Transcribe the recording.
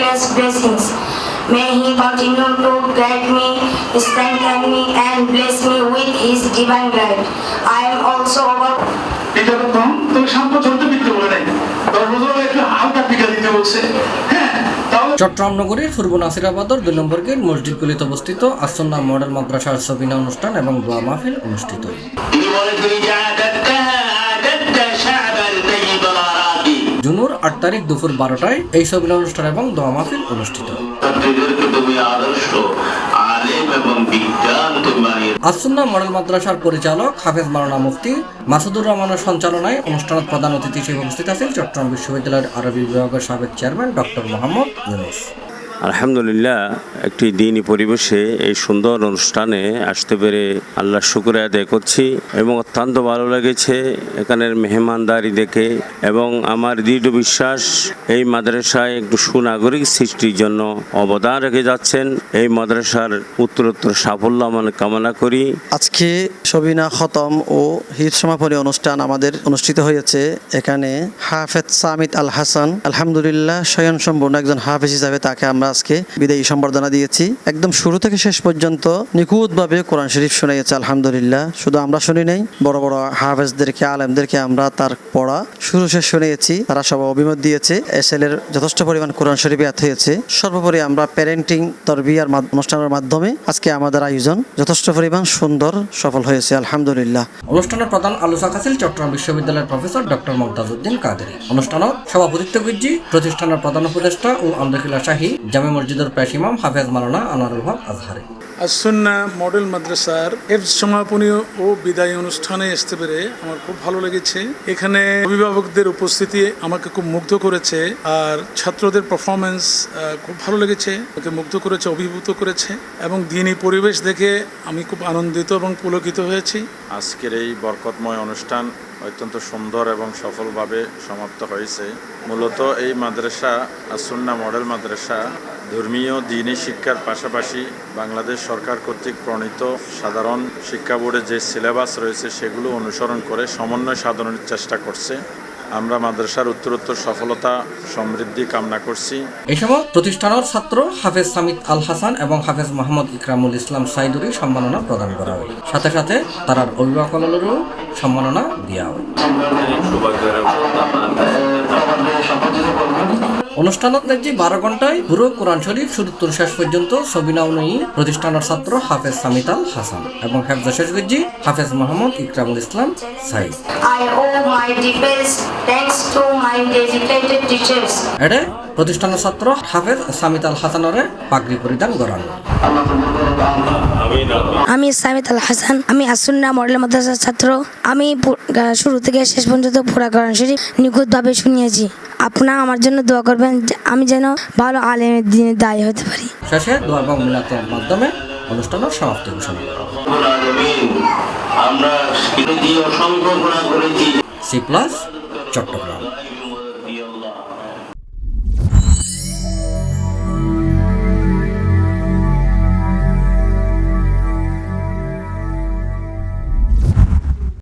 countless blessings. May He continue to guide me, strengthen me, and bless me with His divine light. I am also এটা কম তবে শান্ত চলতে দিতে বলে নাই 10 বছর একটু হালকা পিঠা দিতে বলছে। হ্যাঁ চট্টগ্রাম নগরীর পূর্ব নাসিরাবাদর 2 নম্বর গেট মসজিদগুলিতে অবস্থিত আসুন্নাহ মডেল মাদ্রাসার সবিনা অনুষ্ঠান এবং দোয়া মাহফিল অনুষ্ঠিত। জুনের 8 তারিখ দুপুর 12টায় এই সবিনা অনুষ্ঠান এবং দোয়া মাহফিল অনুষ্ঠিত। আসুন্নাহ মডেল মাদ্রাসার পরিচালক হাফেজ মাওলানা মুফতি মাসুদুর রহমানের সঞ্চালনায় অনুষ্ঠানের প্রধান অতিথি হিসেবে উপস্থিত আছেন চট্টগ্রাম বিশ্ববিদ্যালয়ের আরবি বিভাগের সাবেক চেয়ারম্যান ডক্টর মোহাম্মদ ইউনুস। আলহামদুলিল্লাহ, একটি দিনী পরিবেশে এই সুন্দর অনুষ্ঠানে আসতে পেরে আল্লাহর শুকর আদায় করছি এবং অত্যন্ত ভালো লেগেছে এখানের মেহমানদারি দেখে, এবং আমার দৃঢ় বিশ্বাস এই মাদ্রাসায় একটু সুনাগরিক সৃষ্টির জন্য অবদান রেখে যাচ্ছেন। এই মাদ্রাসার উত্তরোত্তর সাফল্য আমরা কামনা করি। আজকে সবিনা খতম ও হিফজ সমাপনী অনুষ্ঠান আমাদের অনুষ্ঠিত হয়েছে। এখানে হাফেজ সামিত আল হাসান আলহামদুলিল্লাহ স্বয়ংসম্পূর্ণ একজন হাফেজ হিসাবে তাকে আমরা আজকে বিদায়ী সম্বর্ধনা দিয়েছি। একদম শুরু থেকে শেষ পর্যন্ত নিখুঁতভাবে কোরআন শরীফ শোনাইয়েছে আলহামদুলিল্লাহ। শুধু আমরা শুনি নাই, বড় বড় হাফেজদেরকে আলেমদেরকে আমরা তার পড়া শুরু শেষ শুনিয়েছি। তারা সব অভিমত দিয়েছে। এসএলের যথেষ্ট পরিমাণ কোরআন শরীফ ইয়াদ হয়েছে। সর্বোপরি আমরা প্যারেন্টিং তরবিয়ার অনুষ্ঠানের মাধ্যমে আজকে আমাদের আয়োজন যথেষ্ট পরিমাণ সুন্দর সফল হয়েছে আলহামদুলিল্লাহ। অনুষ্ঠানের প্রধান আলোচক আছেন চট্টগ্রাম বিশ্ববিদ্যালয়ের প্রফেসর ডক্টর মমতাজউদ্দিন কাদেরী। অনুষ্ঠানত সভাপতিত্ব করছি প্রতিষ্ঠানের প্রধান উপদেষ্টা ও আমদাখিলা শাহী জামে মসজিদের প্রেস ইমাম হাফেজ মাওলানা আনোয়ারুল হক আজহারী। আসুন্নাহ মডেল মাদ্রাসার হিফজ সমাপনী ও বিদায়ী অনুষ্ঠানে আসতে পেরে আমার খুব ভালো লেগেছে। এখানে অভিভাবকদের উপস্থিতি আমাকে খুব মুগ্ধ করেছে, আর ছাত্রদের পারফরমেন্স খুব ভালো লেগেছে, আমাকে মুগ্ধ করেছে, অভিভূত করেছে, এবং দিনী পরিবেশ দেখে আমি খুব আনন্দিত এবং পুলকিত হয়েছি। আজকের এই বরকতময় অনুষ্ঠান অত্যন্ত সুন্দর এবং সফলভাবে সমাপ্ত হয়েছে। মূলত এই মাদ্রাসা আসুন্নাহ মডেল মাদ্রাসা ধর্মীয় দ্বীনি শিক্ষার পাশাপাশি বাংলাদেশ সরকার কর্তৃক প্রণীত সাধারণ শিক্ষা বোর্ডে যে সিলেবাস রয়েছে সেগুলো অনুসরণ করে সমন্বয় সাধনের চেষ্টা করছে। আমরা মাদ্রাসার উত্তরোত্তর সফলতা সমৃদ্ধি কামনা করছি। এই সময় প্রতিষ্ঠানের ছাত্র হাফেজ সামিত আল হাসান এবং হাফেজ মোহাম্মদ ইকরামুল ইসলাম সাইদুরি সম্মাননা প্রদান করা হয়। সাথে সাথে তার অভিভাবকদেরও সম্মাননা দেওয়া হয়। অনুষ্ঠানত নেজি 12 ঘন্টায় পুরো কোরআন শরীফ শুরুত্তর শেষ পর্যন্ত সবিনা অনুযায়ী প্রতিষ্ঠানের ছাত্র হাফেজ সামিত আল হাসান এবং হেফজা শেষ গজ্জি হাফেজ মোহাম্মদ ইকরামুল ইসলাম Saeed. I owe my deepest thanks to my dedicated teachers. এডে প্রতিষ্ঠানের ছাত্র হাফেজ সামিত আল হাসানরে পাগড়ি পরিধান করান। আমি সামিত আল হাসান, আমি আসুন্নাহ মডেল মাদ্রাসার ছাত্র। আমি শুরু থেকে শেষ পর্যন্ত পুরা কোরআন শরীফ নিখুঁতভাবে শুনিয়েছি। আপনারা আমার জন্য দোয়া করবেন আমি যেন ভালো আলেমের দিনে দায়ী হতে পারি। শেষে দোয়া এবং মিলাতের মাধ্যমে অনুষ্ঠানের সমাপ্তি ঘোষণা করা হয়। আমরা C+ চট্টগ্রাম।